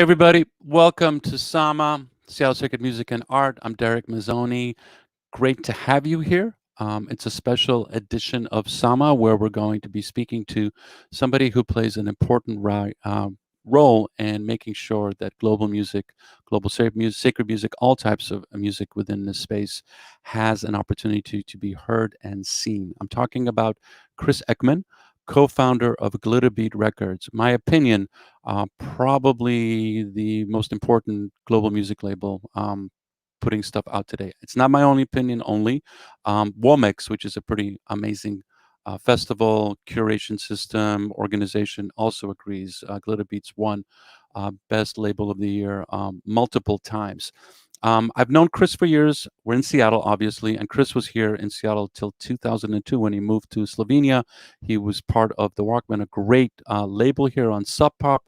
Hey, everybody. Welcome to Sama, Seattle Sacred Music and Art. I'm Derek Mazzoni. Great to have you here. It's a special edition of Sama where we're going to be speaking to somebody who plays an important role in making sure that global music, global sacred music, all types of music within this space has an opportunity to be heard and seen. I'm talking about Chris Eckman, co-founder of Glitterbeat Records. My opinion, probably the most important global music label putting stuff out today. It's not my only opinion only. Womex, which is a pretty amazing festival curation system organization, also agrees. Glitterbeat's won best label of the year multiple times. I've known Chris for years. We're in Seattle, obviously, and Chris was here in Seattle till 2002 when he moved to Slovenia. He was part of the Walkman, a great label here on Sub Pop.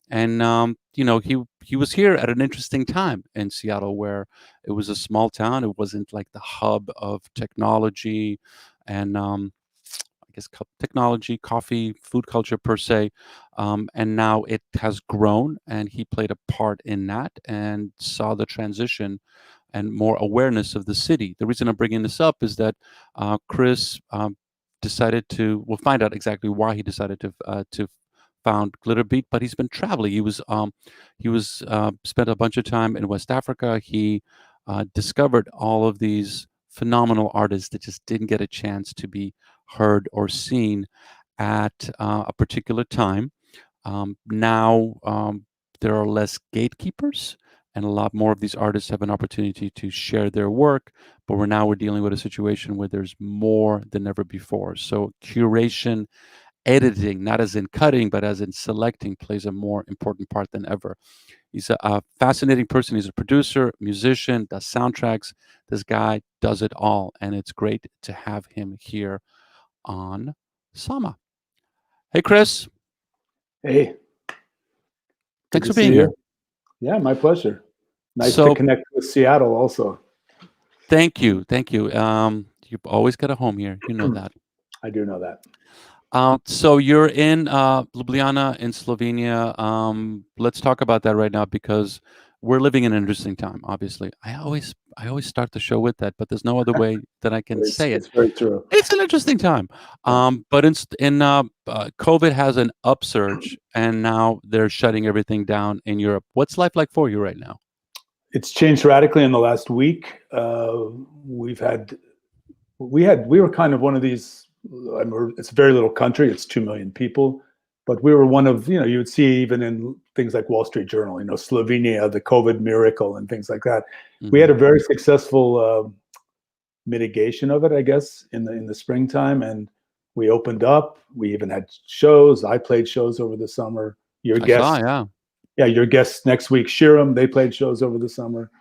And he was here at an interesting time in Seattle, where it was a small town. It wasn't like the hub of technology and I guess technology, coffee, food culture per se. And now it has grown, and he played a part in that and saw the transition and more awareness of the city. The reason I'm bringing this up is that Chris decided to. We'll find out exactly why he decided to found Glitterbeat, but he's been traveling. He was spent a bunch of time in West Africa. He discovered all of these phenomenal artists that just didn't get a chance to be heard or seen at a particular time. Now there are less gatekeepers, and a lot more of these artists have an opportunity to share their work. But we're dealing with a situation where there's more than ever before. So curation, editing, not as in cutting, but as in selecting, plays a more important part than ever. He's a fascinating person. He's a producer, musician, does soundtracks. This guy does it all, and it's great to have him here on Sama. Hey, Chris. Hey, Thanks for being here. Yeah, my pleasure. Nice to connect with Seattle also. Thank you. You've always got a home here. You know that. I do know that. So you're in Ljubljana in Slovenia. Let's talk about that right now, because we're living in an interesting time. Obviously, I always start the show with that, but there's no other way that I can say it. It's very true. It's an interesting time. But in COVID has an upsurge, and now they're shutting everything down in Europe. What's life like for you right now? It's changed radically in the last week. We were kind of one of these. It's a very little country. It's 2 million people, but we were one of, you would see even in things like Wall Street Journal, Slovenia, the COVID miracle and things like that. Mm-hmm. We had a very successful mitigation of it, I guess, in the springtime, and we opened up. We even had shows. I played shows over the summer. Your guests next week, Shiram, they played shows over the summer.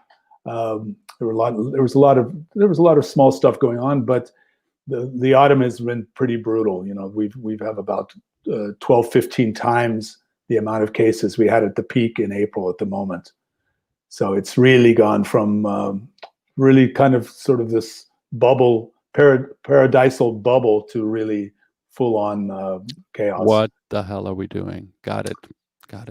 There was a lot of small stuff going on, but the autumn has been pretty brutal. We've have about 12, 15 times the amount of cases we had at the peak in April at the moment. So it's really gone from really kind of sort of this bubble, paradisal bubble, to really full on chaos. What the hell are we doing? Got it.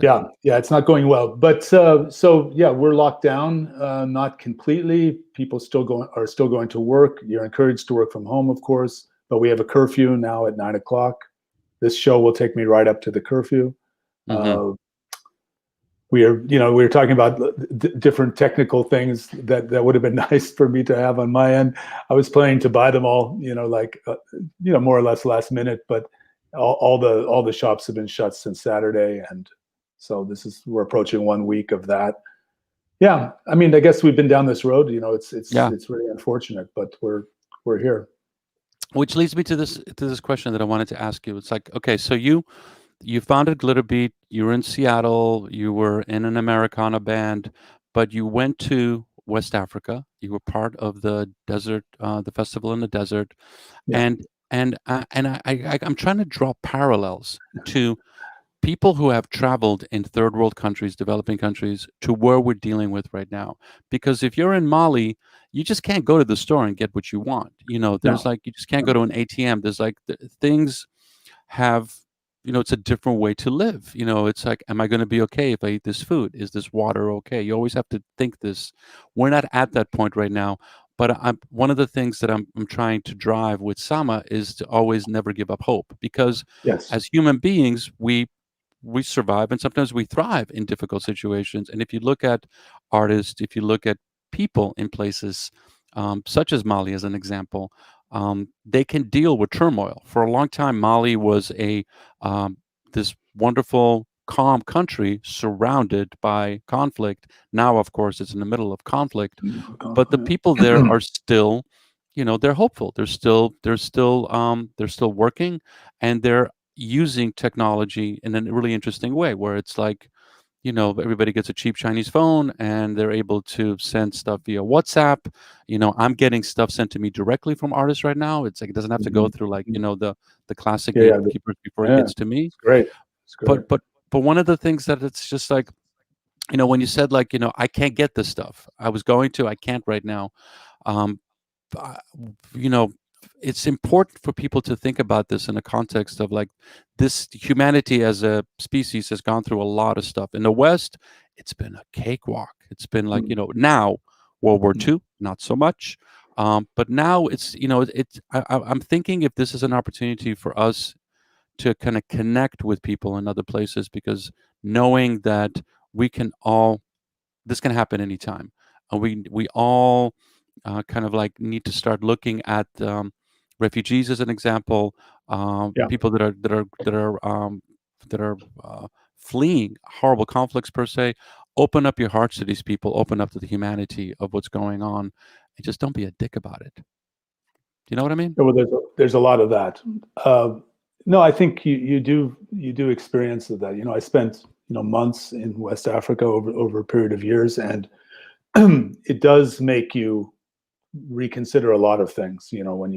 Yeah, it's not going well. But so we're locked down, not completely. People are still going to work. You're encouraged to work from home, of course, but we have a curfew now at 9:00. This show will take me right up to the curfew. Mm-hmm. We were talking about different technical things that would have been nice for me to have on my end. I was planning to buy them all, more or less last minute, but all the shops have been shut since Saturday, and so we're approaching 1 week of that. Yeah, I mean, I guess we've been down this road. It's really unfortunate, but we're here. Which leads me to this question that I wanted to ask you. It's like, okay, so you founded Glitterbeat. You were in Seattle. You were in an Americana band, but you went to West Africa. You were part of the desert, the festival in the desert, yeah. and I'm trying to draw parallels to people who have traveled in third world countries, developing countries, to where we're dealing with right now. Because if you're in Mali, you just can't go to the store and get what you want. There's you just can't go to an ATM. There's things have it's a different way to live. It's like, am I going to be okay if I eat this food? Is this water okay? You always have to think this. We're not at that point right now, but one of the things that I'm trying to drive with Sama is to always never give up hope, because Yes. as human beings, we survive and sometimes we thrive in difficult situations. And if you look at artists, if you look at people in places such as Mali as an example, they can deal with turmoil. For a long time, Mali was a this wonderful, calm country surrounded by conflict. Now, of course, it's in the middle of conflict, but the people there are still, they're hopeful. They're still working, and they're using technology in a really interesting way, where it's like, everybody gets a cheap Chinese phone and they're able to send stuff via WhatsApp. I'm getting stuff sent to me directly from artists right now. It's like, it doesn't have to go through, like, the classic Yeah, yeah, gatekeepers before it yeah. gets to me. It's great. It's great. But one of the things that it's just like, when you said, like, I can't get this stuff. I was going to, I can't right now. Um, uh, you know, it's important for people to think about this in a context of, like, this humanity as a species has gone through a lot of stuff. In the West, it's been a cakewalk. It's been like, now World War II, not so much. But now it's, I'm thinking if this is an opportunity for us to kind of connect with people in other places, because knowing that we can all, this can happen anytime. And we all kind of like need to start looking at refugees as an example, Yeah. people that are fleeing horrible conflicts per se. Open up your hearts to these people. Open up to the humanity of what's going on, and just don't be a dick about it. You know what I mean? Well, there's a lot of that. No, I think you do experience that. I spent months in West Africa over a period of years, and it does make you reconsider a lot of things. When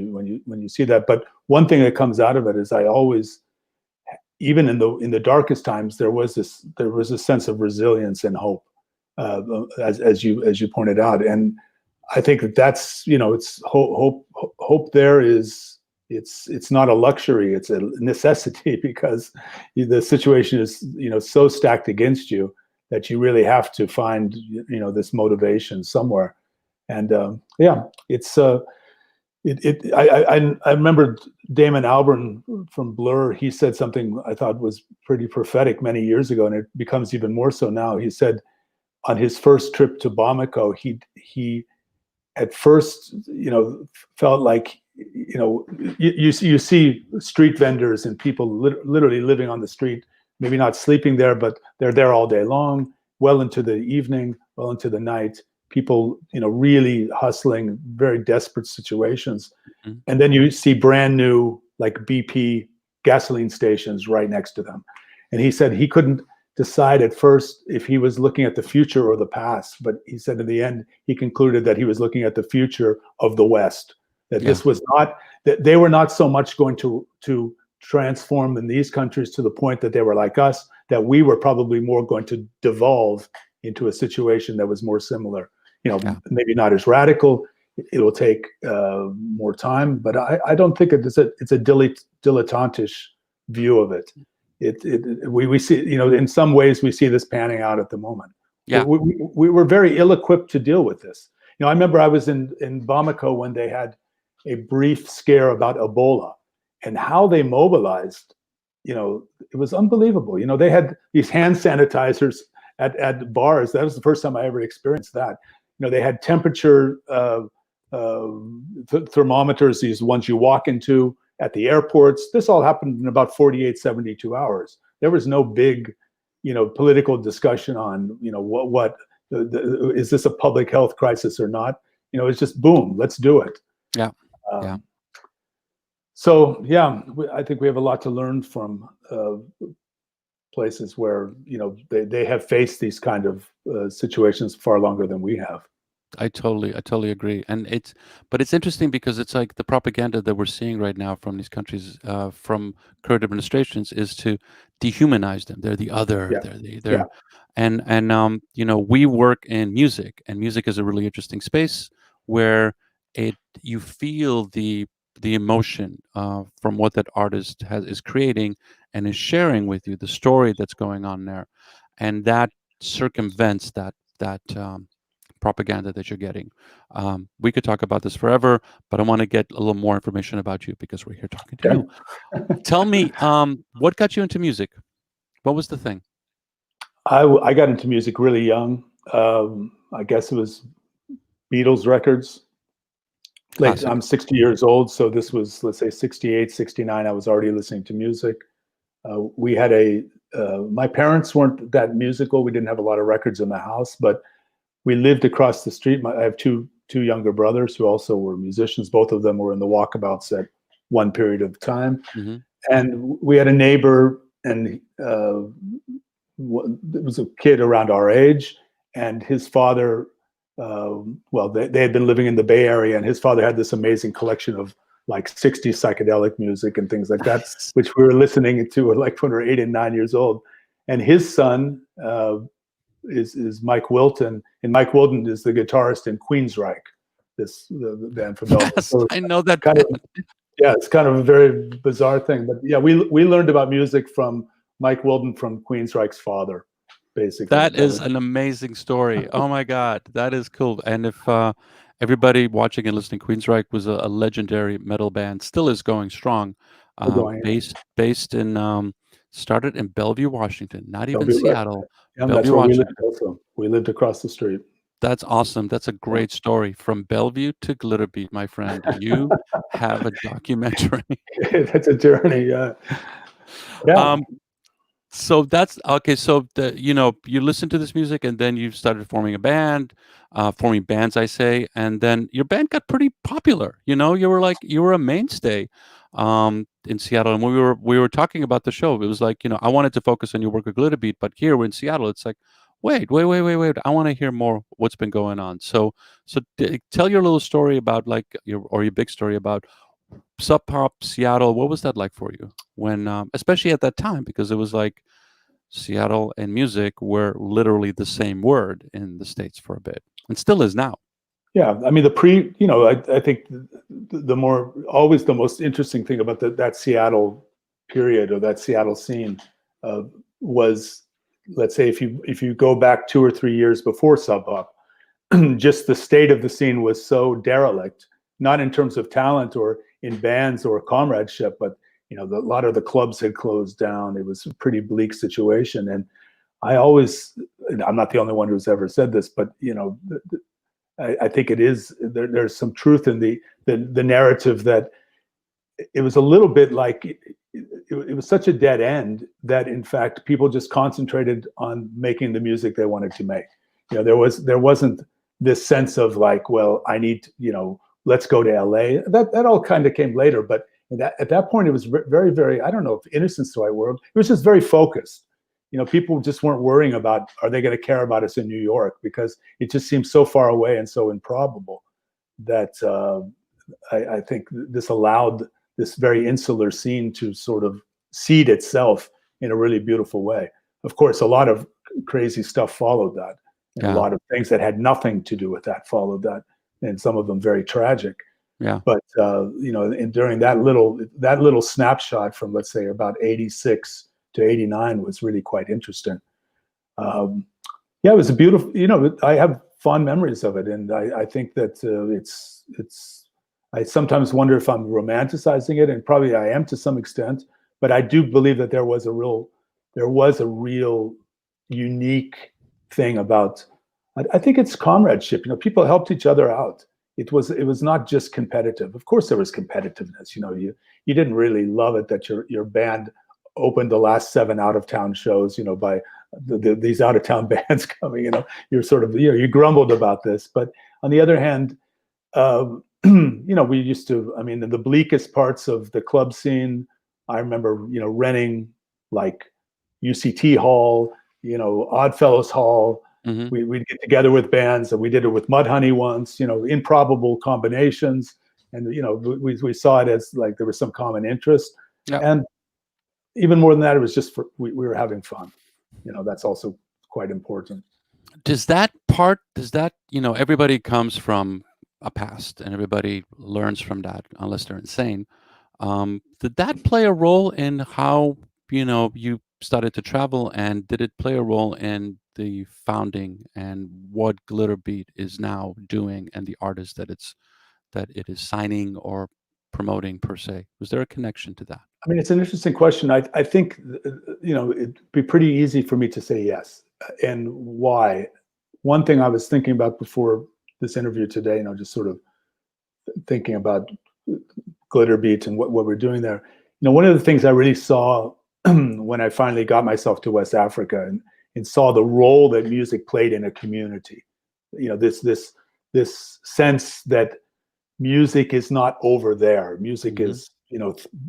you see that. But one thing that comes out of it is, I always, even in the darkest times, there was a sense of resilience and hope, as you pointed out. And I think that's, it's hope there is, it's not a luxury, it's a necessity, because the situation is, so stacked against you that you really have to find, this motivation somewhere. And yeah, it's I remember Damon Albarn from Blur. He said something I thought was pretty prophetic many years ago, and it becomes even more so now. He said on his first trip to Bamako, he at first, felt like, you see street vendors and people literally living on the street, maybe not sleeping there, but they're there all day long, well into the evening, well into the night. People, really hustling, very desperate situations. Mhm. And then you see brand new, like, BP gasoline stations right next to them. And he said he couldn't decide at first if he was looking at the future or the past, but he said in the end he concluded that he was looking at the future of the West. That this was not, that they were not so much going to transform in these countries to the point that they were like us, that we were probably more going to devolve into a situation that was more similar. Maybe not as radical. It will take more time, but I don't think it's a dilettantish view of it. We see, in some ways we see this panning out at the moment. Yeah. We were very ill-equipped to deal with this. I remember I was in Bamako when they had a brief scare about Ebola, and how they mobilized, it was unbelievable. They had these hand sanitizers at bars. That was the first time I ever experienced that. They had temperature thermometers, these ones you walk into at the airports. This all happened in about 48, 72 hours. There was no big, political discussion on, what is this a public health crisis or not? It's just boom, let's do it. Yeah. Yeah. So yeah, I think we have a lot to learn from places where they have faced these kind of situations far longer than we have. I totally agree. And but it's interesting because it's like the propaganda that we're seeing right now from these countries, from current administrations, is to dehumanize them. They're the other. Yeah. They're and we work in music, and music is a really interesting space where you feel the the emotion from what that artist is creating and is sharing with you, the story that's going on there, and that circumvents that propaganda that you're getting. We could talk about this forever, but I want to get a little more information about you because we're here talking to Yeah. you. Tell me, what got you into music? What was the thing? I got into music really young. I guess it was Beatles records. Late, Classic. I'm 60 years old, so this was, let's say, 68, 69. I was already listening to music. We had my parents weren't that musical. We didn't have a lot of records in the house, but we lived across the street. I have two younger brothers who also were musicians. Both of them were in the Walkabouts at one period of time. Mm-hmm. And we had a neighbor, and there was a kid around our age, and his father, they had been living in the Bay Area, and his father had this amazing collection of like 60s psychedelic music and things like that, which we were listening to like when we were 8 and 9 years old. And his son is Mike Wilton, and Mike Wilton is the guitarist in Queensryche, the band from Belgium. Yes, So I know that kind band. of, yeah, it's kind of a very bizarre thing, but yeah, we learned about music from Mike Wilton, from Queensryche's father, basically. That is an amazing story. Oh my God, that is cool. And if everybody watching and listening, Queensryche was a legendary metal band, still is going strong. Based in started in Bellevue, Washington, not even Bellevue, right. Seattle. Yeah, that's Bellevue, where we Washington. lived also. We lived across the street. That's awesome. That's a great story. From Bellevue to Glitterbeat, my friend. You have a documentary. That's a journey. Yeah. So that's okay. So you listen to this music, and then you started forming a band, forming bands, I say, and then your band got pretty popular. You were a mainstay in Seattle. And when we were talking about the show, it was like, I wanted to focus on your work with Glitterbeat, but here we're in Seattle. It's like, wait. I want to hear more what's been going on. So tell your little story about your big story about Sub Pop Seattle. What was that like for you when, especially at that time, because it was like Seattle and music were literally the same word in the States for a bit, and still is now. Yeah, I mean, I think the most interesting thing about that Seattle period, or that Seattle scene, was, let's say, if you go back 2 or 3 years before Sub Pop, just the state of the scene was so derelict, not in terms of talent or in bands or comradeship, but a lot of the clubs had closed down. It was a pretty bleak situation, and I'm not the only one who's ever said this, but I think it is there's some truth in the narrative that it was a little bit like it was such a dead end that, in fact, people just concentrated on making the music they wanted to make. There wasn't this sense of like, well, I need let's go to LA. That all kind of came later, but at that point, it was very, very, I don't know if innocence to the right word. It was just very focused. People just weren't worrying about, are they going to care about us in New York? Because it just seems so far away and so improbable that I think this allowed this very insular scene to sort of seed itself in a really beautiful way. Of course, a lot of crazy stuff followed that. And a lot of things that had nothing to do with that followed that. And some of them very tragic. Yeah. But and during that little snapshot from, let's say, about 86 to 89 was really quite interesting. It was a beautiful. I have fond memories of it, and I think that it's. I sometimes wonder if I'm romanticizing it, and probably I am to some extent. But I do believe that there was a real unique thing about. I think it's comradeship. People helped each other out. It was not just competitive. Of course, there was competitiveness. You didn't really love it that your band opened the last 7 out-of-town shows. By these out-of-town bands coming. You're sort of you grumbled about this, but on the other hand, we used to. I mean, in the bleakest parts of the club scene, I remember renting like UCT Hall, Oddfellows Hall. Mm-hmm. We'd get together with bands, and we did it with Mudhoney once, improbable combinations. And, we saw it as like there was some common interest. Yep. And even more than that, it was just we were having fun. That's also quite important. Does that, everybody comes from a past, and everybody learns from that, unless they're insane. Did that play a role in how you started to travel, and did it play a role in the founding and what Glitterbeat is now doing and the artists that it is signing or promoting per se? Was there a connection to that? I mean, it's an interesting question. I think, it'd be pretty easy for me to say yes. And why? One thing I was thinking about before this interview today, just sort of thinking about Glitterbeat and what we're doing there. One of the things I really saw when I finally got myself to West Africa and saw the role that music played in a community, this sense that music is not over there. Music is,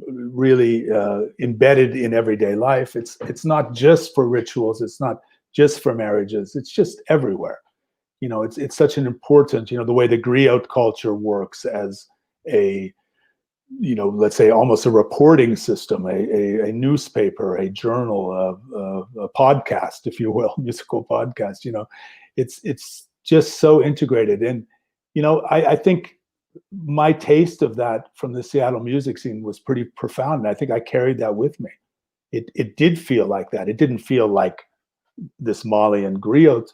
really embedded in everyday life. It's not just for rituals. It's not just for marriages. It's just everywhere. It's such an important, the way the griot culture works as a, let's say almost a reporting system, a newspaper, a journal, a podcast, if you will, musical podcast. It's just so integrated. And I think my taste of that from the Seattle music scene was pretty profound, and I think I carried that with me. It did feel like that. It didn't feel like this Malian griot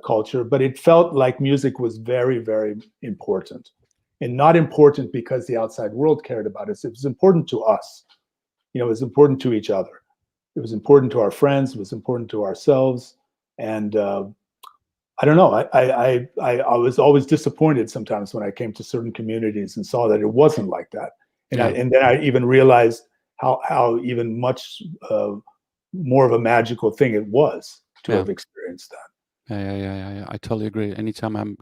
culture, but it felt like music was very, very important. And not important because the outside world cared about it. It was important to us. It was important to each other. It was important to our friends. It was important to ourselves. And I don't know. I was always disappointed sometimes when I came to certain communities and saw that it wasn't like that. And then I even realized how even much more of a magical thing it was to have experienced that. Yeah. I totally agree. Anytime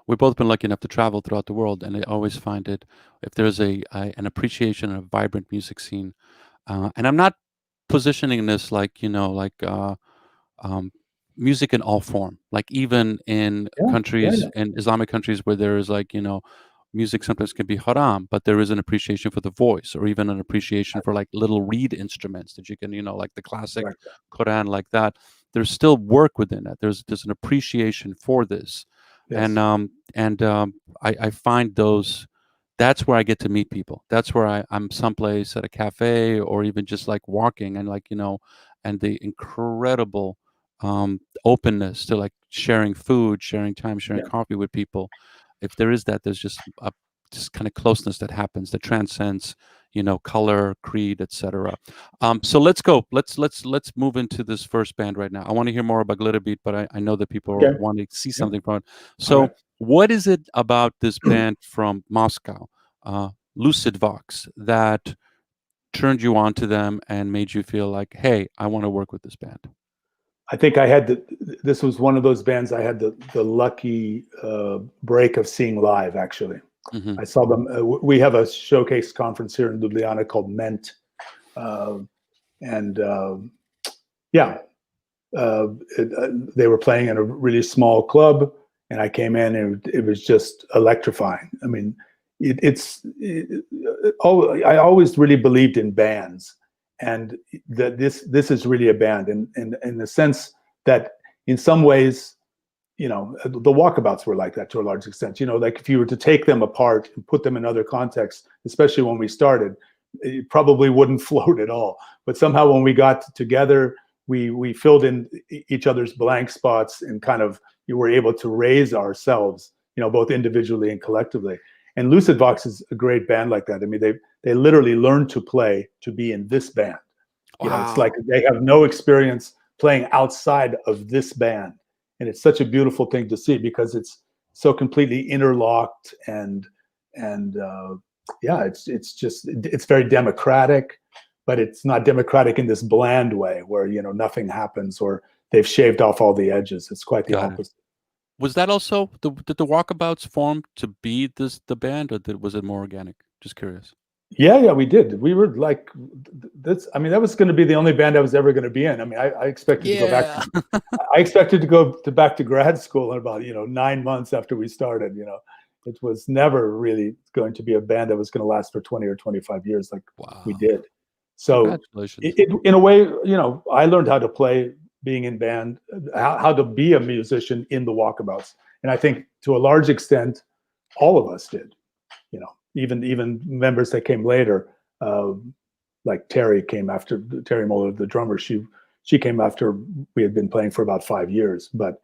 we've both been lucky enough to travel throughout the world, and I always find it, if there's an appreciation of a vibrant music scene, and I'm not positioning this like music in all form, like even in countries, in Islamic countries where there is music sometimes can be haram, but there is an appreciation for the voice, or even an appreciation for like little reed instruments that you can, like the classic Quran, like that. There's still work within it. There's an appreciation for this. Yes. I find those, that's where I get to meet people. That's where I'm someplace at a cafe, or even just like walking, and and the incredible openness to like sharing food, sharing time, sharing coffee with people. If there is that, there's just a kind of closeness that happens that transcends, color, creed, etc. So let's go. Let's move into this first band right now. I want to hear more about Glitterbeat, but I know that people want to see something from it. So what is it about this band from Moscow, Lucid Vox, that turned you on to them and made you feel like, hey, I want to work with this band? I think this was one of those bands I had the lucky break of seeing live, actually. Mm-hmm. I saw them. We have a showcase conference here in Ljubljana called Ment. They were playing in a really small club, and I came in, and it was just electrifying. I mean, I always really believed in bands. And that this is really a band, in the sense that in some ways, the Walkabouts were like that to a large extent. Like if you were to take them apart and put them in other contexts, especially when we started, it probably wouldn't float at all. But somehow when we got together, we filled in each other's blank spots, and kind of you were able to raise ourselves, both individually and collectively. And Lucid Vox is a great band like that. I mean, they literally learned to play to be in this band. It's like they have no experience playing outside of this band. And it's such a beautiful thing to see, because it's so completely interlocked, and it's very democratic, but it's not democratic in this bland way where, nothing happens, or they've shaved off all the edges. It's quite the opposite. Was that also did the Walkabouts form to be the band, or was it more organic? Just curious. Yeah, we did. We were like this. I mean, that was going to be the only band I was ever going to be in. I mean, I expected to go back. I expected to go back to grad school in about 9 months after we started. It was never really going to be a band that was going to last for 20 or 25 years like we did. So in a way, I learned how to play being in band, how to be a musician in the Walkabouts. And I think to a large extent, all of us did. You know, even members that came later, like Terry Moeller, the drummer. She came after we had been playing for about 5 years, but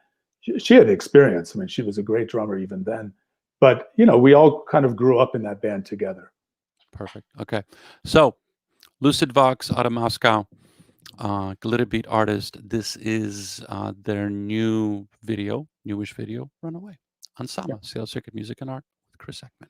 she had experience. I mean, she was a great drummer even then. But you know, we all kind of grew up in that band together. Perfect. Okay, so Lucid Vox out of Moscow, Glitterbeat artist. This is their newish video, Runaway, on Sama, Seattle Circuit Music and Art with Chris Eckman.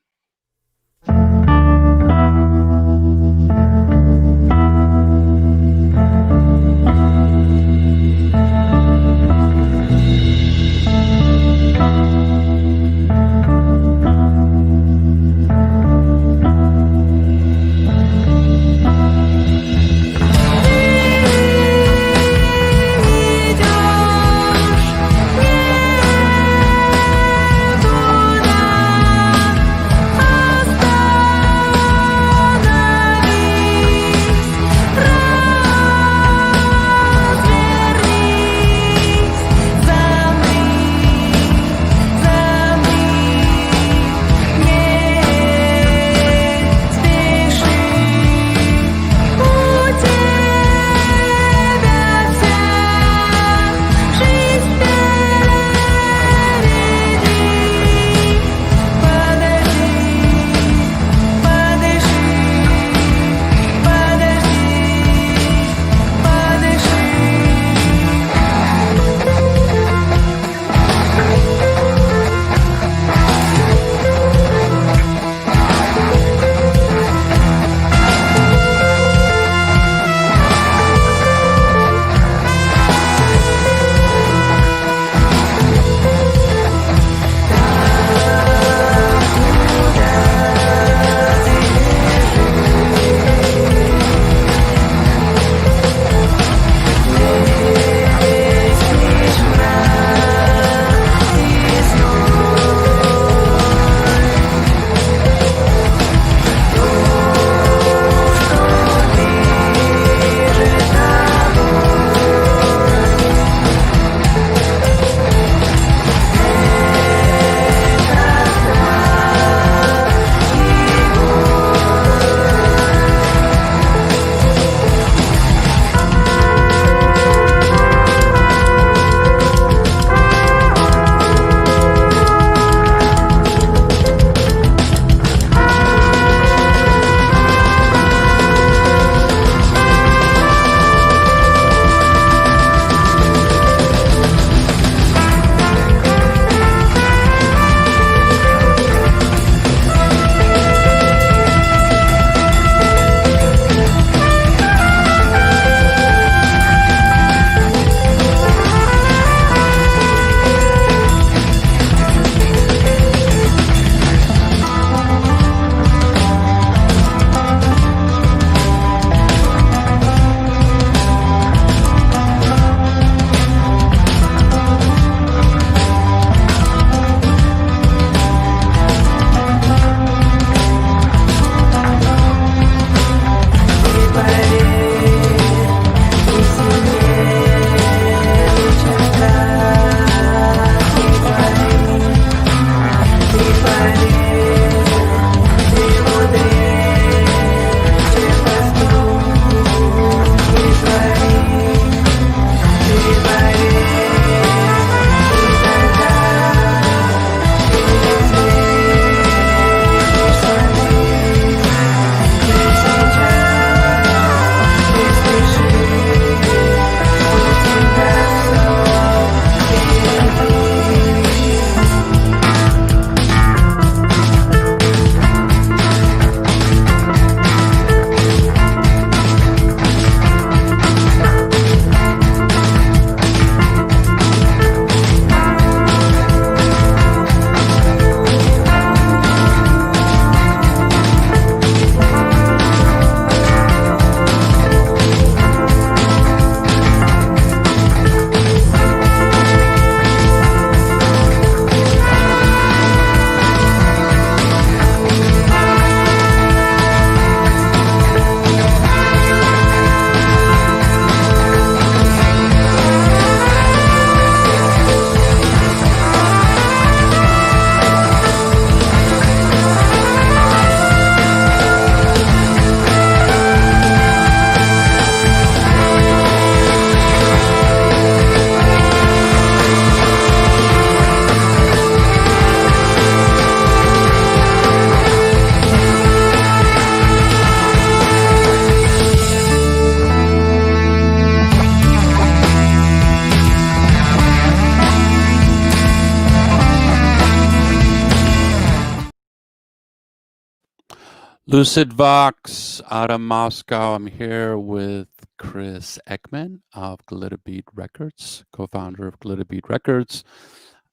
Lucid Vox out of Moscow. I'm here with Chris Eckman of Glitterbeat Records, co-founder of Glitterbeat Records,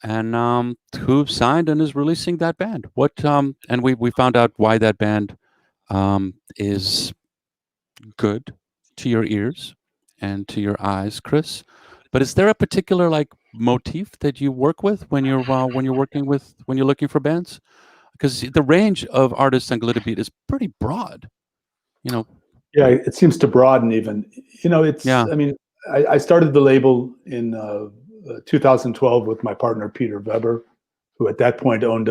and who signed and is releasing that band. And we found out why that band is good to your ears and to your eyes, Chris. But is there a particular like motif that you work with when you're when you're looking for bands? Because the range of artists on Glitterbeat is pretty broad. You know, Yeah, it seems to broaden even. It's, yeah. I mean, I started the label in 2012 with my partner, Peter Weber, who at that point owned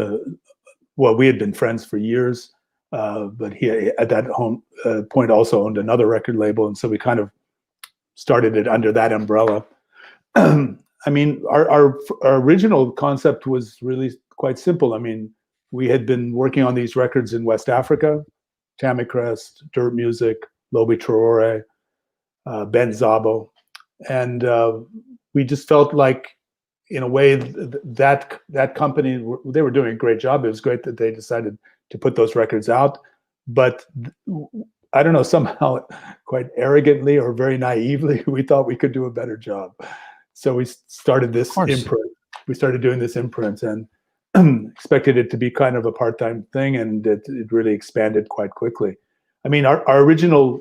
we had been friends for years, but he at that point also owned another record label. And so we kind of started it under that umbrella. I mean, our original concept was really quite simple. I mean, we had been working on these records in West Africa, Tamikrest, Dirtmusic, Lobi Traore, Ben Zabo. And we just felt like, in a way, that company, they were doing a great job. It was great that they decided to put those records out. But I don't know, somehow quite arrogantly or very naively, we thought we could do a better job. So we started this imprint. We started doing this imprint and expected it to be kind of a part-time thing, and it really expanded quite quickly. I mean, our original,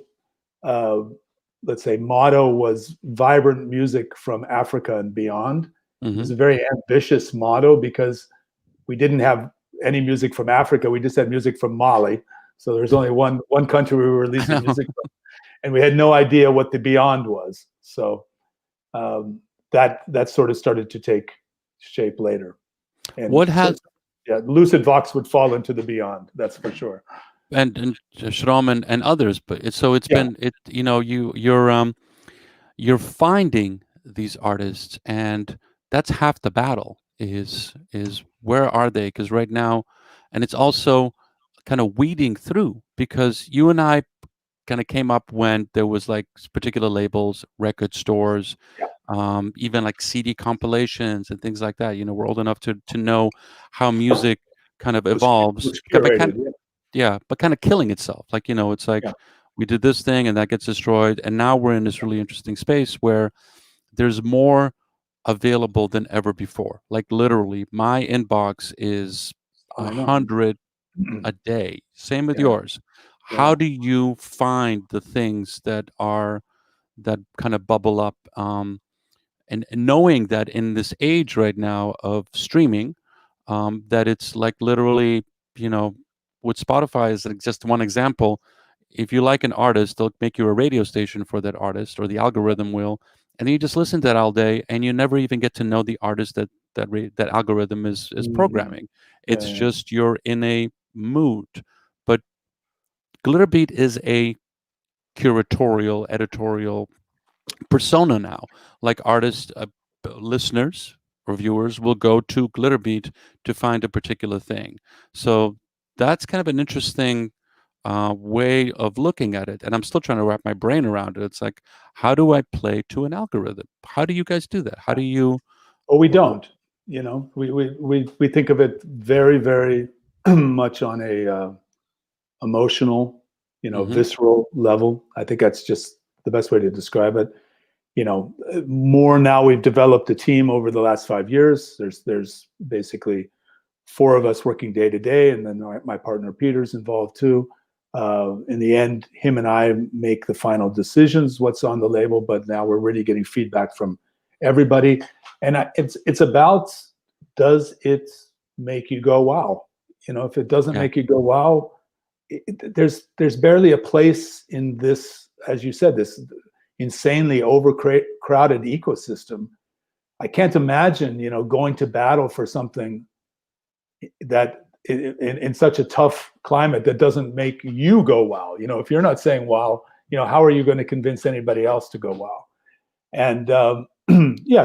let's say, motto was vibrant music from Africa and beyond. It was a very ambitious motto because we didn't have any music from Africa. We just had music from Mali. So there's only one country we were releasing music from, and we had no idea what the beyond was. So that sort of started to take shape later. And Lucid Vox would fall into the beyond, that's for sure. And Shrom and others, but it's been you're finding these artists, and that's half the battle. Is where are they? Because right now, and it's also kind of weeding through, because you and I kind of came up when there was like particular labels, record stores, even like CD compilations and things like that. You know, we're old enough to know how music kind of evolves, but kind of killing itself. Like, it's like we did this thing and that gets destroyed, and now we're in this really interesting space where there's more available than ever before. Like literally, my inbox is 100 a day. Same with yours. How do you find the things that kind of bubble up? And knowing that in this age right now of streaming, that it's like literally, with Spotify is just one example. If you like an artist, they'll make you a radio station for that artist, or the algorithm will, and then you just listen to that all day, and you never even get to know the artist that algorithm is programming. It's just you're in a mood. But Glitterbeat is a curatorial, editorial persona now. Like artists, listeners or viewers will go to Glitterbeat to find a particular thing. So that's kind of an interesting way of looking at it, and I'm still trying to wrap my brain around it. It's like, how do I play to an algorithm? How do you guys do that? How do you? Oh, we don't. We think of it very, very much on a emotional, visceral level. I think that's just the best way to describe it. More now, we've developed a team over the last 5 years. There's basically 4 of us working day to day, and then my partner Peter's involved too. In the end, him and I make the final decisions, what's on the label, but now we're really getting feedback from everybody. And it's about, does it make you go, wow? If it doesn't make you go, wow, there's barely a place in this, as you said, this insanely overcrowded ecosystem. I can't imagine, going to battle for something that in such a tough climate that doesn't make you go wow. If you're not saying wow, how are you going to convince anybody else to go wow? And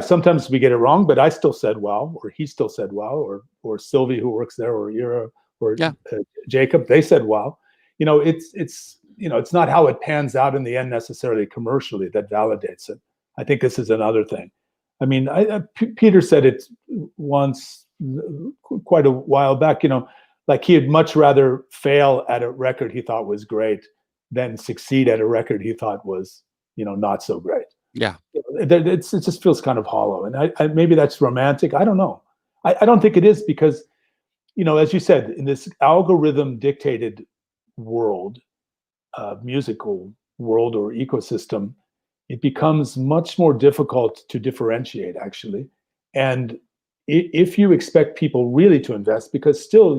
sometimes we get it wrong, but I still said wow, or he still said wow, or Sylvie, who works there, or Ira, or Jacob, they said wow. It's not how it pans out in the end necessarily commercially that validates it. I think this is another thing. I mean, Peter said it once quite a while back, like he would much rather fail at a record he thought was great than succeed at a record he thought was, not so great. Yeah. It just feels kind of hollow. And maybe that's romantic. I don't know. I don't think it is, because, as you said, in this algorithm dictated world, musical world or ecosystem, it becomes much more difficult to differentiate, actually. And if you expect people really to invest, because still,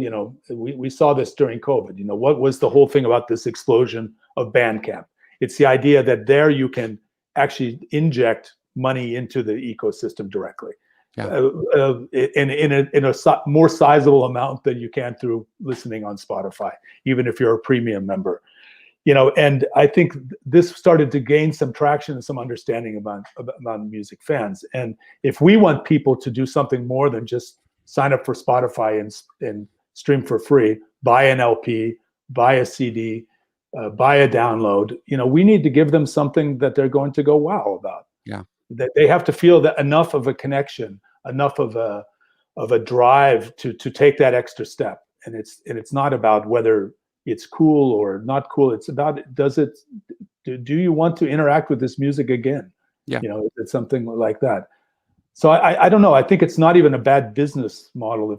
we saw this during COVID, what was the whole thing about this explosion of Bandcamp? It's the idea that there you can actually inject money into the ecosystem directly. Yeah. In a more sizable amount than you can through listening on Spotify, even if you're a premium member. And I think this started to gain some traction and some understanding about music fans. And if we want people to do something more than just sign up for Spotify and stream for free, buy an LP, buy a CD, buy a download, we need to give them something that they're going to go wow about. Yeah. That they have to feel that enough of a connection, enough of a drive to take that extra step. And it's not about whether it's cool or not cool. It's about, do you want to interact with this music again? Yeah. It's something like that. So I don't know. I think it's not even a bad business model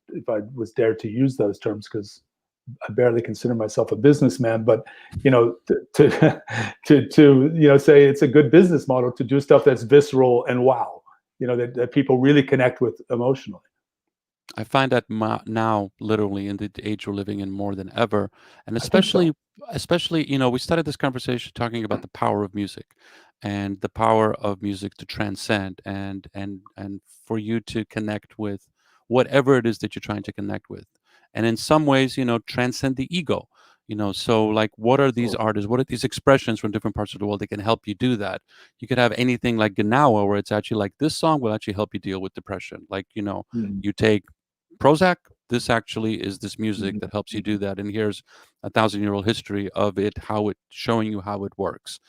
if I was dared to use those terms, because I barely consider myself a businessman, but to say it's a good business model to do stuff that's visceral and wow, that people really connect with emotionally. I find that now, literally in the age we're living in, more than ever, and especially, we started this conversation talking about the power of music, and the power of music to transcend, and for you to connect with whatever it is that you're trying to connect with, and in some ways, transcend the ego. So like, what are these artists? What are these expressions from different parts of the world that can help you do that? You could have anything like Gnawa, where it's actually like, this song will actually help you deal with depression. Like, you take Prozac, this actually is this music that helps you do that. And here's a 1,000-year-old history of it, showing you how it works.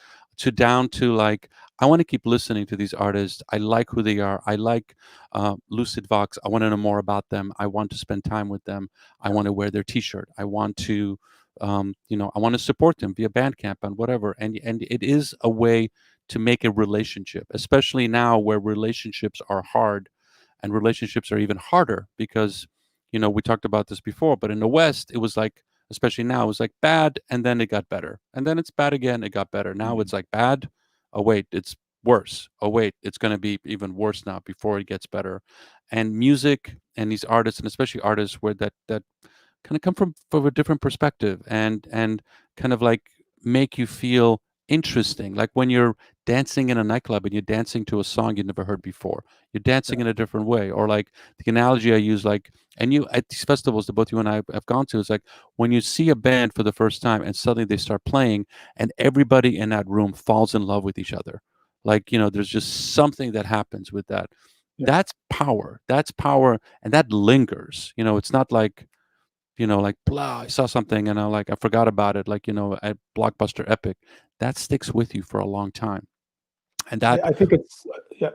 Down to like, I want to keep listening to these artists. I like who they are. I like Lucid Vox. I want to know more about them. I want to spend time with them. I want to wear their T-shirt. I want to, I want to support them via Bandcamp and whatever. And it is a way to make a relationship, especially now where relationships are hard. And relationships are even harder because, we talked about this before, but in the West, it was like, especially now, it was like bad, and then it got better. And then it's bad again, it got better. Now it's like bad. Oh, wait, it's worse. Oh, wait, it's going to be even worse now before it gets better. And music and these artists, and especially artists where that kind of come from a different perspective and kind of like make you feel interesting. Like when you're dancing in a nightclub and you're dancing to a song you never heard before, you're dancing in a different way. Or like the analogy I use, like, and you at these festivals that both you and I have gone to, is like when you see a band for the first time and suddenly they start playing and everybody in that room falls in love with each other. Like, there's just something that happens with that. Yeah. That's power. That's power. And that lingers. It's not like, like, blah, I saw something and I forgot about it, like, at Blockbuster Epic. That sticks with you for a long time. And that, I think it's,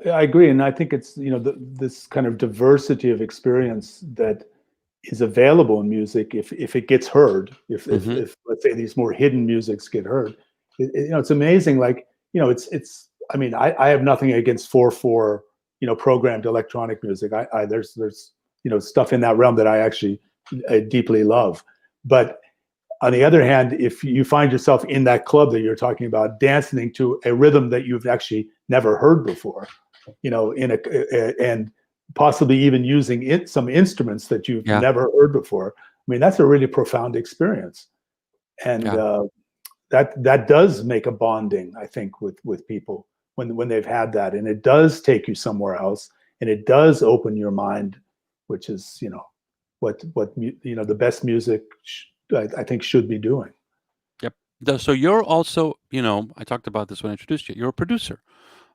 I agree. And I think it's, this kind of diversity of experience that is available in music, if it gets heard, if let's say these more hidden musics get heard, it's amazing. Like, it's, I mean, I have nothing against 4/4, programmed electronic music. There's stuff in that realm that I actually deeply love. But on the other hand, if you find yourself in that club that you're talking about, dancing to a rhythm that you've actually never heard before, and possibly even using some instruments that you've never heard before, I mean, that's a really profound experience. And that does make a bonding, I think, with people when they've had that, and it does take you somewhere else, and it does open your mind, which is, what the best music I think should be doing. Yep. So you're also, I talked about this when I introduced you. You're a producer,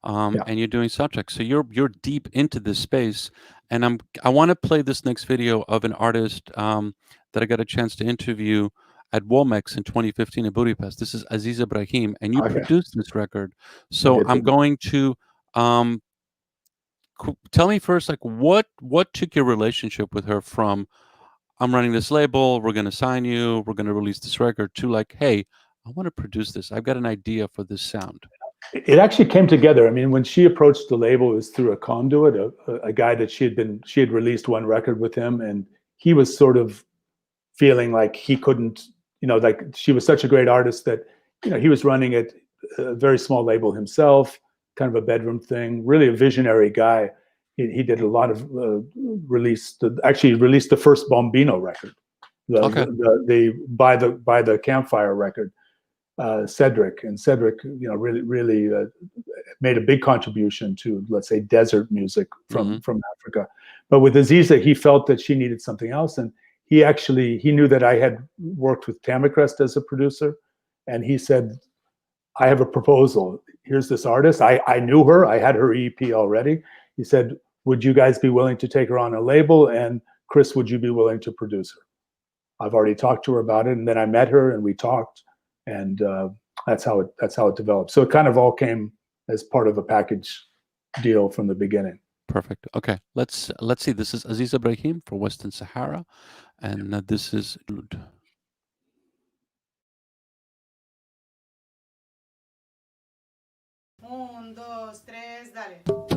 and you're doing soundtracks. So you're deep into this space, and I want to play this next video of an artist that I got a chance to interview at Womex in 2015 in Budapest. This is Aziza Brahim, and you produced this record. So I'm going to tell me first, like, what took your relationship with her from I'm running this label, we're going to sign you, we're going to release this record, to like, hey, I want to produce this. I've got an idea for this sound. It actually came together. I mean, when she approached the label, it was through a conduit, a guy that she had released one record with him, and he was sort of feeling like he couldn't, like she was such a great artist that, he was running a very small label himself, kind of a bedroom thing, really a visionary guy. He did a lot of released the first Bombino record, the by the Campfire record. Cedric really made a big contribution to, let's say, desert music from Africa. But with Aziza, he felt that she needed something else, and he knew that I had worked with Tamikrest as a producer, and he said, I have a proposal. Here's this artist. I knew her. I had her EP already. He said, would you guys be willing to take her on a label? And Chris, would you be willing to produce her? I've already talked to her about it, and then I met her and we talked. And that's how it developed. So it kind of all came as part of a package deal from the beginning. Perfect. Okay, let's see. This is Aziza Brahim for Western Sahara, and this is Lud. Un, dos, tres, dale.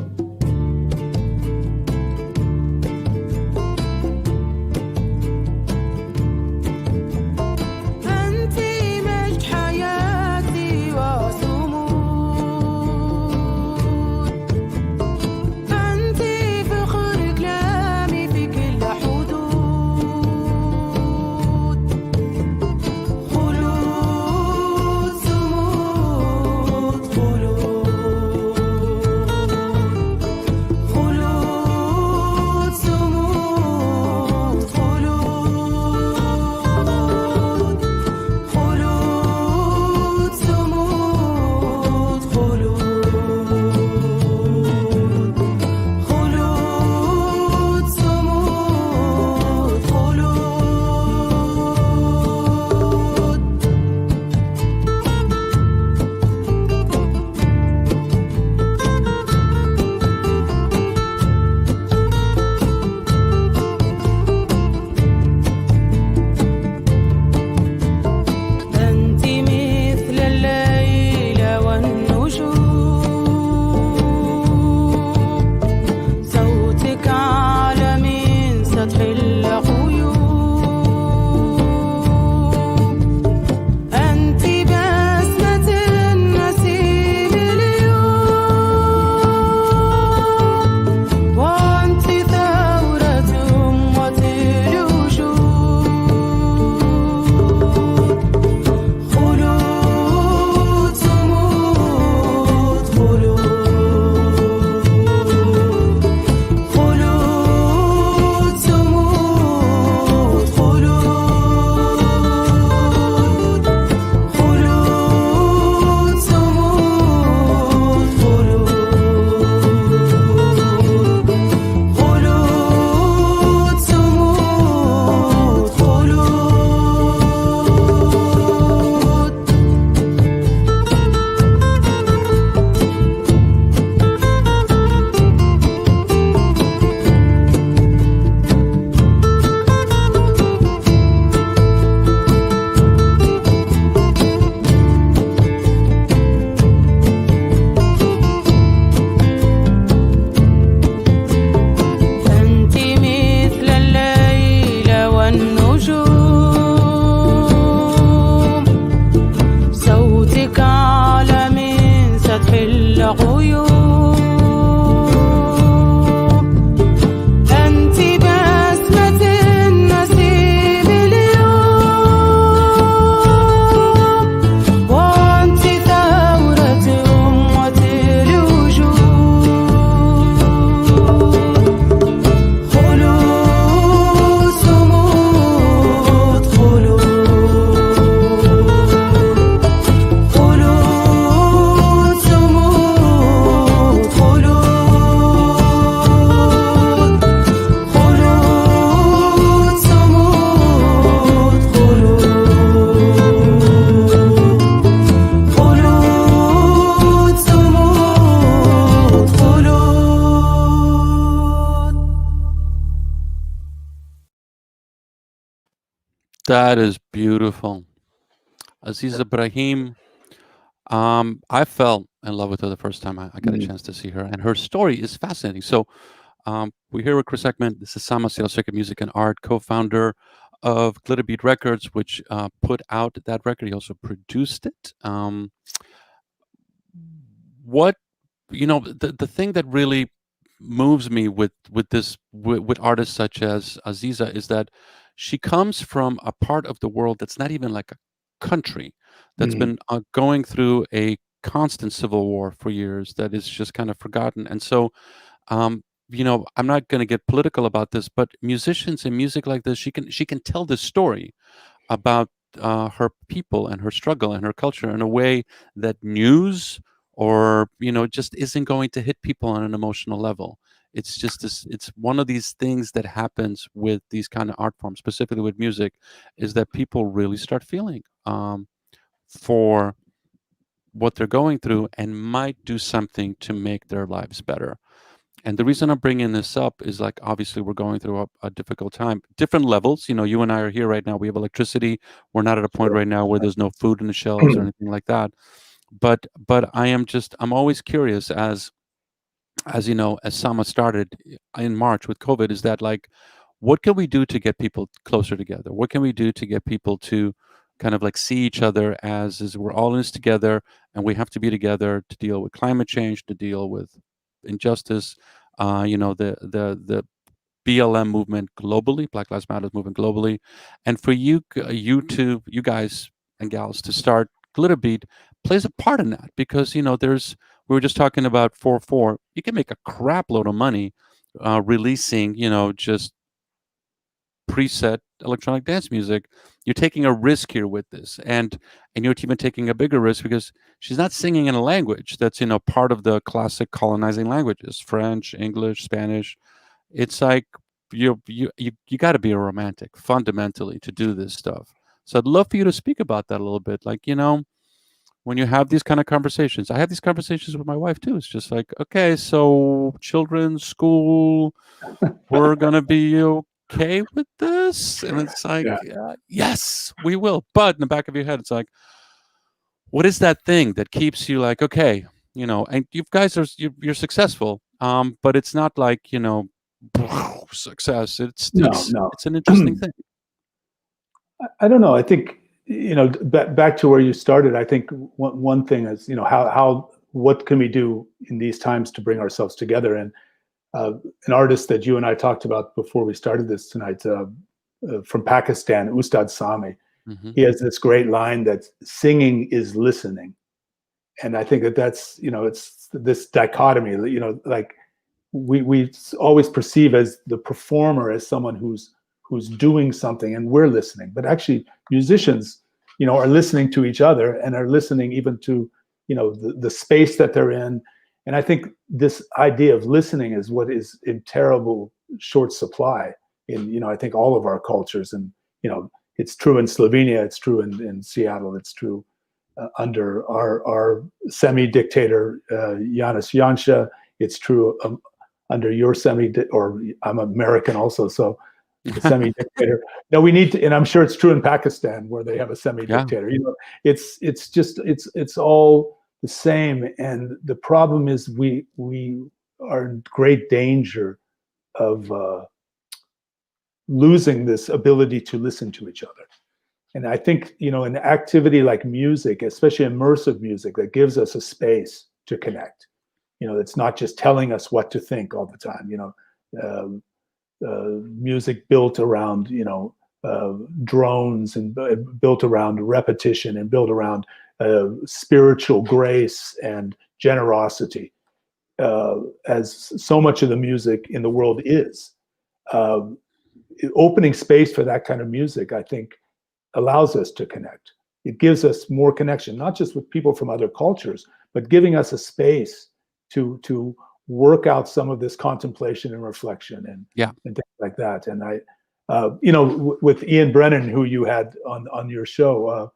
That is beautiful. Aziza Brahim, I fell in love with her the first time I got a Mm. chance to see her, and her story is fascinating. So, we're here with Chris Eckman. This is Sama Seattle Circuit Music and Art, co-founder of Glitterbeat Records, which put out that record. He also produced it. What the thing that really moves me with this with artists such as Aziza is that she comes from a part of the world that's not even like a country, that's Mm. been going through a constant civil war for years, that is just kind of forgotten. And so, I'm not going to get political about this, but musicians and music like this, she can tell this story about her people and her struggle and her culture in a way that news or just isn't going to hit people on an emotional level. It's just this. It's one of these things that happens with these kind of art forms, specifically with music, is that people really start feeling for what they're going through and might do something to make their lives better. And the reason I'm bringing this up is, like, obviously we're going through a difficult time, different levels. You and I are here right now. We have electricity. We're not at a point Sure. right now where there's no food in the shelves or anything like that. But I'm always curious, as Sama started in March with COVID, is that, like, what can we do to get people closer together? What can we do to get people to kind of like see each other as we're all in this together, and we have to be together to deal with climate change, to deal with injustice, the BLM movement globally, Black Lives Matter movement globally, and for you guys and gals to start Glitterbeat plays a part in that, because we were just talking about 4/4. You can make a crap load of money releasing just preset electronic dance music. You're taking a risk here with this, and you're even taking a bigger risk because she's not singing in a language that's part of the classic colonizing languages: French, English, Spanish. It's like you got to be a romantic fundamentally to do this stuff. So I'd love for you to speak about that a little bit. Like, when you have these kind of conversations, I have these conversations with my wife too. It's just like, okay, so children, school, we're gonna be okay with this, and it's like, Yeah. yes, we will. But in the back of your head, it's like, what is that thing that keeps you like, okay, and you guys you're successful, but it's not like success. It's No, it's no. it's an interesting thing. I don't know. I think, back to where you started. I think one thing is, how what can we do in these times to bring ourselves together? And an artist that you and I talked about before we started this tonight, from Pakistan, Ustad Sami. Hmm. He has this great line that singing is listening, and I think that's it's this dichotomy. Like we always perceive as the performer as someone who's doing something and we're listening, but actually musicians are listening to each other and are listening even to the space that they're in. And I think this idea of listening is what is in terrible short supply in I think all of our cultures. And it's true in Slovenia, it's true in Seattle, it's true under our semi-dictator Janis Janša. It's true under your or I'm American also, so the semi-dictator. No, we need to, and I'm sure it's true in Pakistan where they have a semi-dictator. Yeah. It's all the same, and the problem is we are in great danger of losing this ability to listen to each other. And I think an activity like music, especially immersive music, that gives us a space to connect. It's not just telling us what to think all the time. Music built around drones, and built around repetition, and built around spiritual grace and generosity, as so much of the music in the world is. Opening space for that kind of music, I think, allows us to connect. It gives us more connection, not just with people from other cultures, but giving us a space to work out some of this contemplation and reflection and things like that. And I, with Ian Brennan, who you had on your show,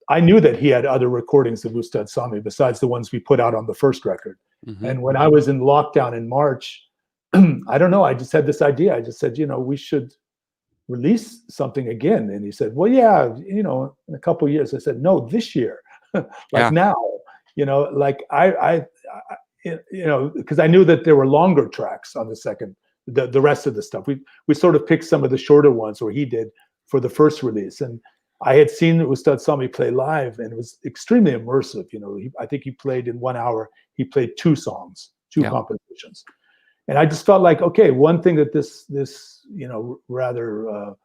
I knew that he had other recordings of Ustad Sami besides the ones we put out on the first record. Mm-hmm. And when I was in lockdown in March, I don't know, I just had this idea. I just said, we should release something again? And he said, well, yeah, you know, in a couple of years. I said, no, this year, like now, you know, like I you know, because I knew that there were longer tracks on the second, the rest of the stuff. We sort of picked some of the shorter ones, or he did, for the first release. And I had seen Ustad Sami play live, and it was extremely immersive. You know, I think he played in 1 hour, he played 2 songs, 2 compositions. And I just felt like, okay, one thing that this you know, rather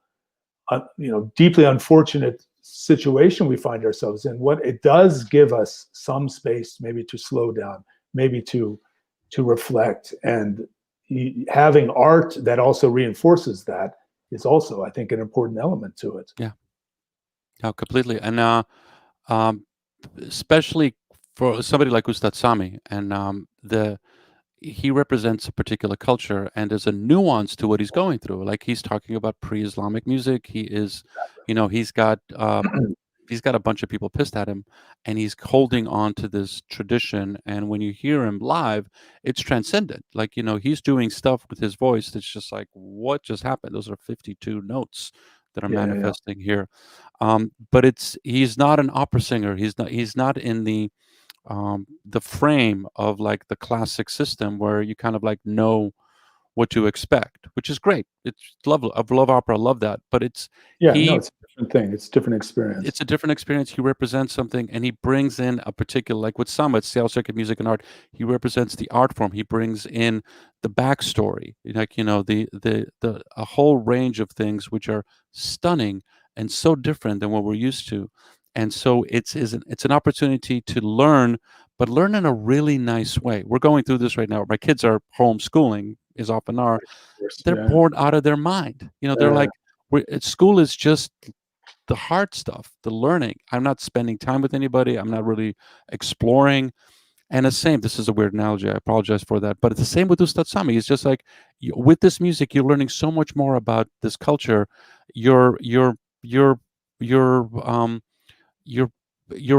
you know, deeply unfortunate situation we find ourselves in, what it does give us some space maybe to slow down, maybe to reflect, and having art that also reinforces that is also, I think, an important element to it. Yeah, completely. And especially for somebody like Ustad Sami, and he represents a particular culture, and there's a nuance to what he's going through. Like, he's talking about pre-Islamic music. He is, you know, he's got a bunch of people pissed at him, and he's holding on to this tradition. And when you hear him live, it's transcendent. Like, you know, he's doing stuff with his voice that's just like, what just happened? Those are 52 notes that are manifesting here. But he's not an opera singer. He's not in the frame of like the classic system where you kind of like know what to expect, which is great. It's lovely. I love opera. I love that. But it's no, it's a different thing. It's a different experience. It's a different experience. He represents something, and he brings in a particular, like with Sama, it's Seattle Czech Music and Art. He represents the art form. He brings in the backstory, like, you know, a whole range of things which are stunning and so different than what we're used to. And so it's an opportunity to learn, but learn in a really nice way. We're going through this right now. My kids are homeschooling, as often are. They're bored out of their mind. You know, they're like, school is just the hard stuff, the learning. I'm not spending time with anybody. I'm not really exploring. And the same, this is a weird analogy, I apologize for that, but it's the same with Ustad Sami. It's just like, with this music, you're learning so much more about this culture. Your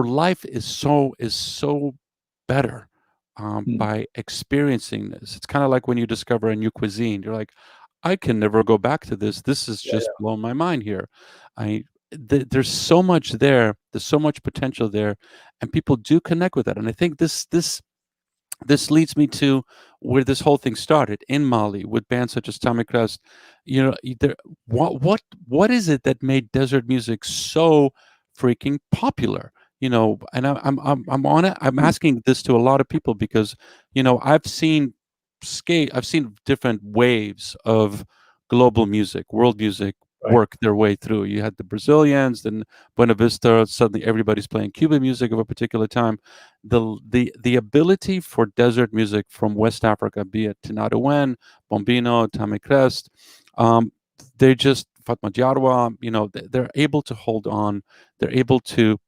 life is so better by experiencing this. It's kind of like when you discover a new cuisine. You're like, I can never go back to this. This has just blown my mind here. There's so much there. There's so much potential there, and people do connect with that. And I think this leads me to where this whole thing started in Mali with bands such as Tamikrest. You know, what is it that made desert music so freaking popular? You know, and I'm on it. I'm asking this to a lot of people because, you know, I've seen different waves of global music, world music, work their way through. You had the Brazilians, then Buena Vista. Suddenly, everybody's playing Cuban music of a particular time. The ability for desert music from West Africa, be it Tinadoen, Bombino, Tamikrest, they just Fatma Diarwa. You know, they're able to hold on. They're able to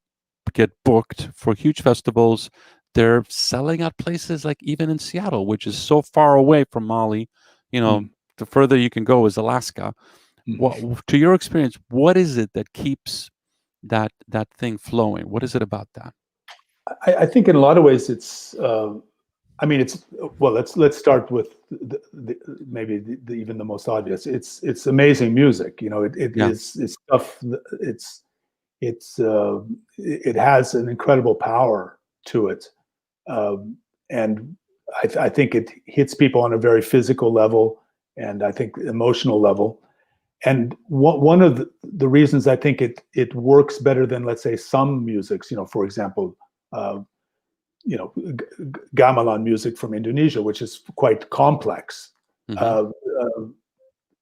get booked for huge festivals. They're selling out places like even in Seattle, which is so far away from Mali. You know, the further you can go is Alaska. To your experience, what is it that keeps that thing flowing? What is it about that? I think in a lot of ways it's. I mean, it's well. Let's start with maybe even the most obvious. It's amazing music. You know, it's stuff. It has an incredible power to it, and I think it hits people on a very physical level, and I think emotional level. And one of the reasons I think it works better than, let's say, some musics, you know, for example, you know, gamelan music from Indonesia, which is quite complex.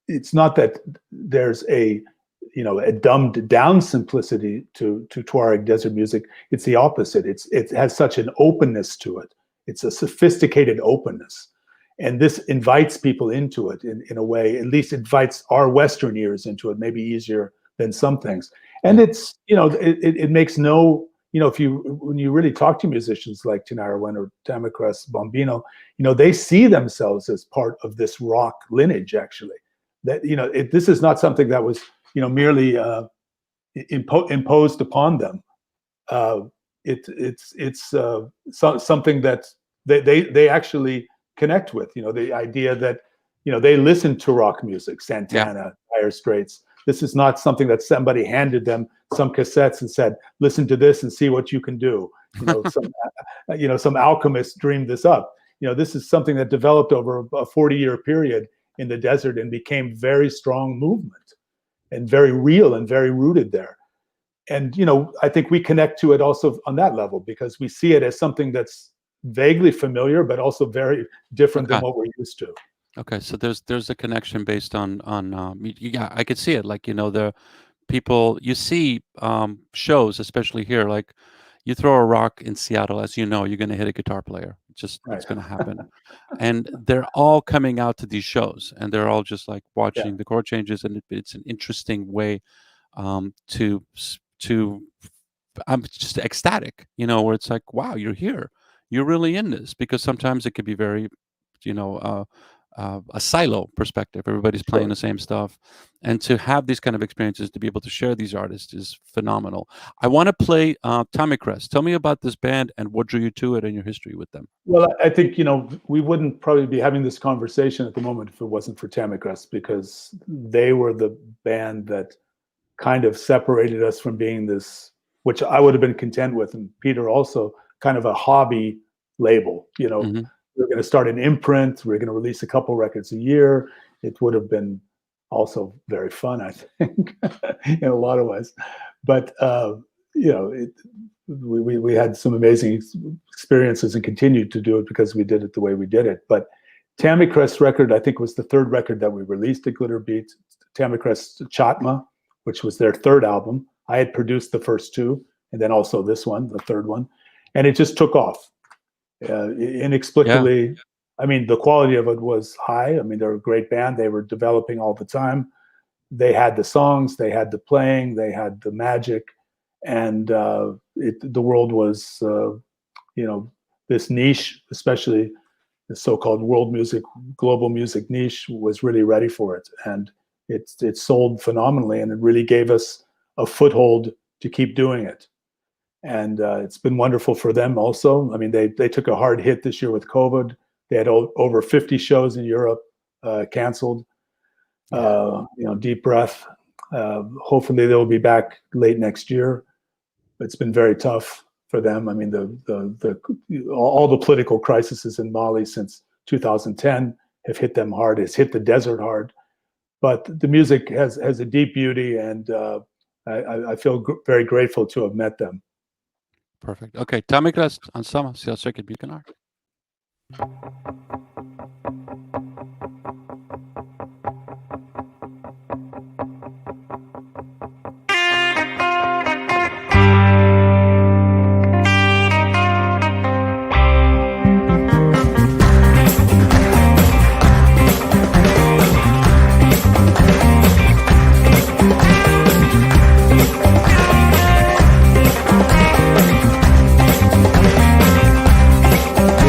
It's not that there's a dumbed down simplicity to Tuareg desert music. It's the opposite. It has such an openness to it. It's a sophisticated openness. And this invites people into it in a way, at least invites our Western ears into it, maybe easier than some things. And it's, you know, it makes no, you know, when you really talk to musicians like Tinadoen or Tamikrest, Bombino, you know, they see themselves as part of this rock lineage, actually. That, you know, this is not something that was, you know, merely imposed upon them. It's something that they actually connect with, you know, the idea that, you know, they listen to rock music, Santana, Dire Straits, This is not something that somebody handed them some cassettes and said, listen to this and see what you can do. Some alchemist dreamed this up. This is something that developed over a 40-year period in the desert and became very strong movement and very real and very rooted there. And, I think we connect to it also on that level because we see it as something that's vaguely familiar, but also very different than what we're used to. Okay, so there's a connection based on yeah, I could see it. Like, the people you see shows, especially here, like you throw a rock in Seattle, as you know, you're going to hit a guitar player. It's going to happen. And they're all coming out to these shows, and they're all just like watching the chord changes, and it's an interesting way to I'm just ecstatic, where it's like, wow, you're here, you're really in this, because sometimes it could be very, a silo perspective. Everybody's playing the same stuff, and to have these kind of experiences, to be able to share these artists is phenomenal. I want to play Tamikrest. Tell me about this band and what drew you to it and your history with them. Well, I think we wouldn't probably be having this conversation at the moment if it wasn't for Tamikrest, because they were the band that kind of separated us from being this, which I would have been content with, and Peter also, kind of a hobby label. We're going to start an imprint. We're going to release a couple records a year. It would have been also very fun, I think, in a lot of ways. But we had some amazing experiences and continued to do it because we did it the way we did it. But Tamikrest record, I think, was the third record that we released at Glitterbeat. Tamikrest Chatma, which was their third album. I had produced the first two, and then also this one, the third one, and it just took off. Inexplicably. I mean, the quality of it was high. I mean, they're a great band. They were developing all the time. They had the songs, they had the playing, they had the magic, and the world was, this niche, especially the so-called world music, global music niche, was really ready for it, and it sold phenomenally, and it really gave us a foothold to keep doing it. And it's been wonderful for them also. I mean, they took a hard hit this year with COVID. They had over 50 shows in Europe canceled. Deep breath. Hopefully they'll be back late next year. It's been very tough for them. I mean, all the political crises in Mali since 2010 have hit them hard. It's hit the desert hard. But the music has a deep beauty, and I feel very grateful to have met them. Perfect. Okay, Tamikrest on Sama, Czech Republic and Art.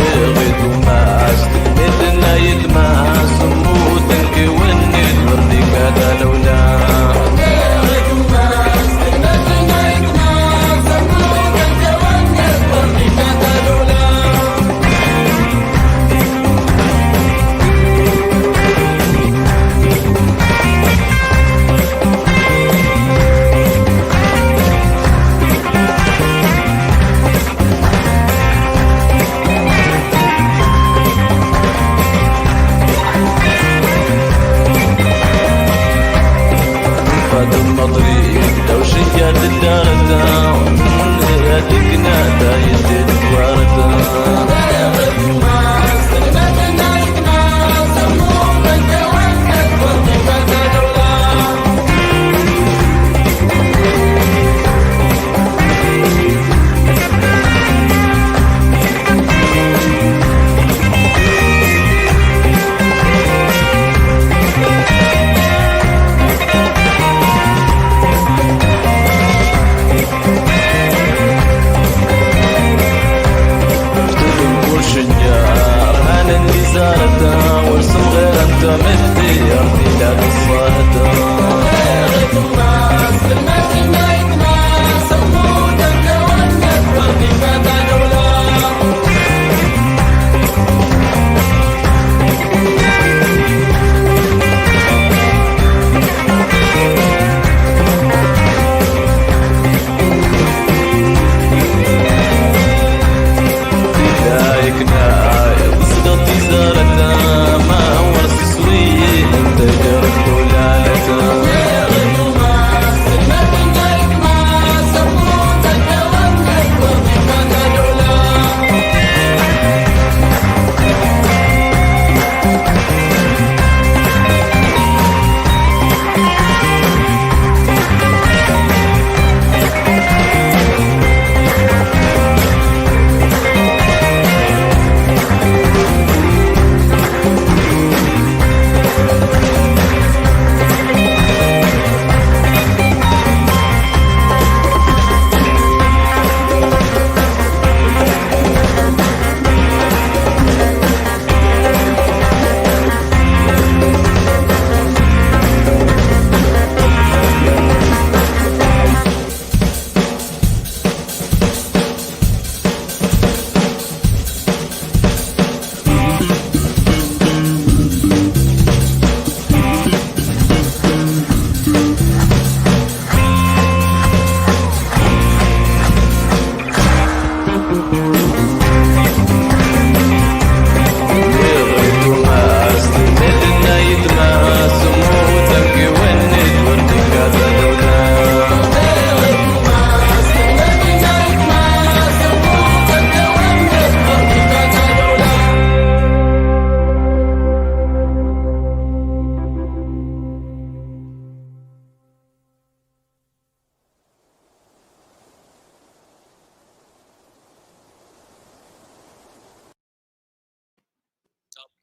Terre et dommage,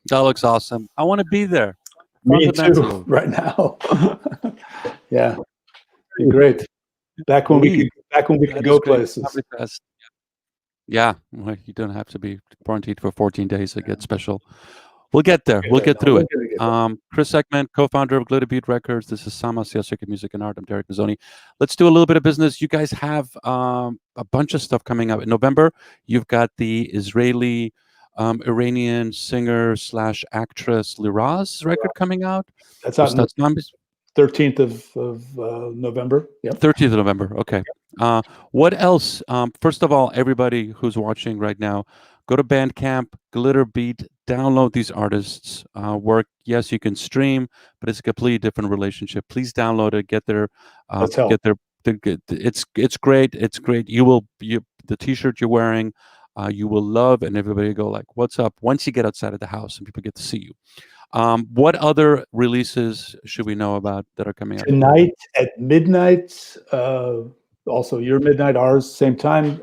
That looks awesome. I want to be there. Me too, Fundamentally. right now. Yeah, be great. Back when we could go places. Tamikrest. Yeah, well, you don't have to be quarantined for 14 days to get special. We'll get there. We'll get through it. Chris Eckman, co-founder of Glitterbeat Records. This is Sama, Czech Republic Music and Art. I'm Derek Mazzoni. Let's do a little bit of business. You guys have a bunch of stuff coming up in November. You've got the Israeli, Iranian singer / actress Liraz record coming out. That's out on the 13th of November. Yep. 13th of November. Okay. What else? First of all, everybody who's watching right now, go to Bandcamp, Glitterbeat, download these artists' work. Yes, you can stream, but it's a completely different relationship. Please download it. Get their. It's great. It's great. The T-shirt you're wearing, you will love, and everybody go like, "What's up?" Once you get outside of the house and people get to see you. What other releases should we know about that are coming out tonight at midnight? Also, your midnight, ours, same time.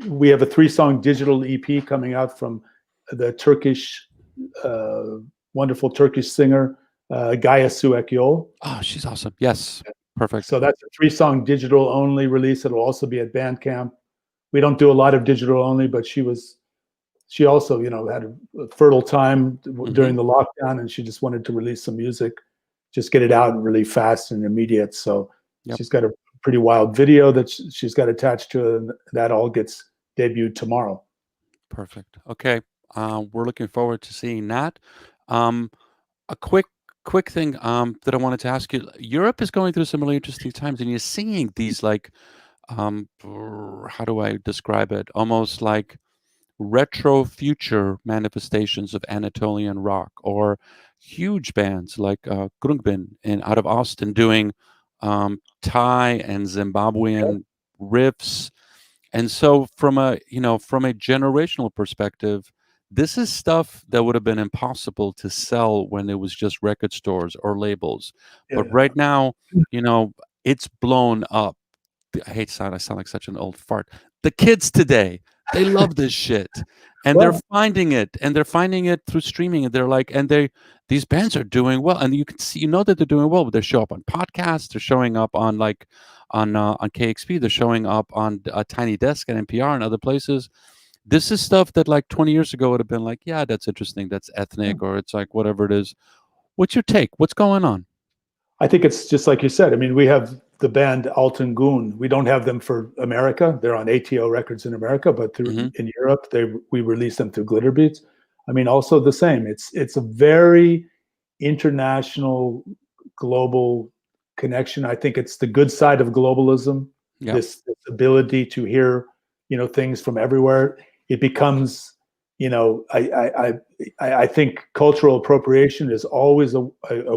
We have a 3-song digital EP coming out from the Turkish, wonderful Turkish singer, Gaye Su Ekyol. Oh, she's awesome. Yes, perfect. So that's a 3-song digital only release. It'll also be at Bandcamp. We don't do a lot of digital only, but she also, had a fertile time during the lockdown, and she just wanted to release some music, just get it out really fast and immediate. So she's got a pretty wild video that she's got attached to it, and that all gets debuted tomorrow. Perfect. Okay. We're looking forward to seeing that. A quick thing that I wanted to ask you. Europe is going through some really interesting times, and you're seeing these like, how do I describe it? Almost like retro future manifestations of Anatolian rock, or huge bands like Grunge out of Austin doing Thai and Zimbabwean riffs. And so from a generational perspective, this is stuff that would have been impossible to sell when it was just record stores or labels. But right now, it's blown up. I sound like such an old fart. The kids today, they love this shit, and they're finding it through streaming, and they're like, these bands are doing well, and you can see, that they're doing well. But they show up on podcasts, they're showing up on KXP, they're showing up on Tiny Desk and NPR and other places. This is stuff that like 20 years ago would have been like, yeah, that's interesting, that's ethnic, or it's like whatever it is. What's your take? What's going on? I think it's just like you said. I mean, we have the band Alten Goon. We don't have them for America. They're on ATO Records in America, but in Europe, we release them through Glitterbeat. I mean, also the same. It's a very international, global connection. I think it's the good side of globalism. Yeah. This ability to hear, things from everywhere. It becomes, I think cultural appropriation is always a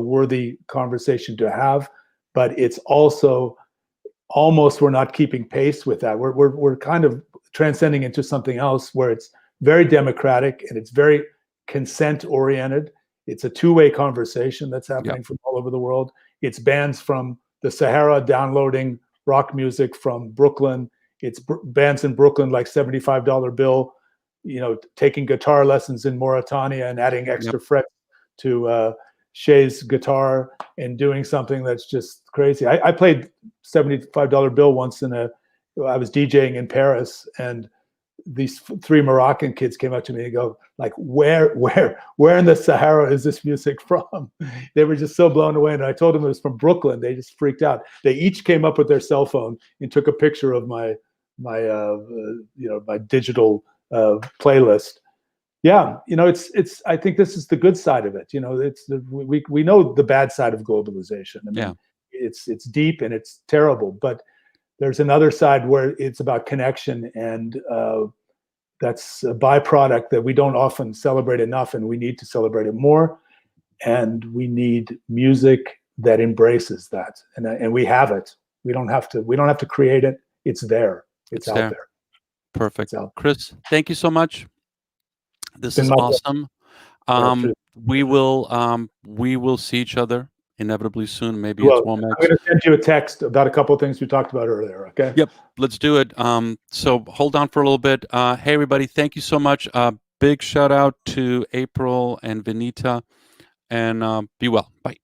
worthy conversation to have, but it's also almost, we're not keeping pace with that. We're kind of transcending into something else where it's very democratic and it's very consent oriented. It's a two-way conversation that's happening from all over the world. It's bands from the Sahara downloading rock music from Brooklyn. It's bands in Brooklyn like $75 Bill, taking guitar lessons in Mauritania and adding extra frets to Shay's guitar and doing something that's just crazy. I played $75 Bill once I was DJing in Paris, and these 3 Moroccan kids came up to me and go like, where in the Sahara is this music from? They were just so blown away. And I told them it was from Brooklyn. They just freaked out. They each came up with their cell phone and took a picture of my digital playlist. Yeah. I think this is the good side of it. We know the bad side of globalization. I mean, it's deep and it's terrible, but there's another side where it's about connection, and that's a byproduct that we don't often celebrate enough, and we need to celebrate it more. And we need music that embraces that, and we have it. We don't have to create it. It's there. It's out there. Perfect. Chris, thank you so much. This is awesome. We will see each other inevitably soon. Maybe it's one. I'm going to send you a text about a couple of things we talked about earlier. Okay. Yep. Let's do it. So hold on for a little bit. Hey everybody, thank you so much. big shout out to April and Vinita, and be well. Bye.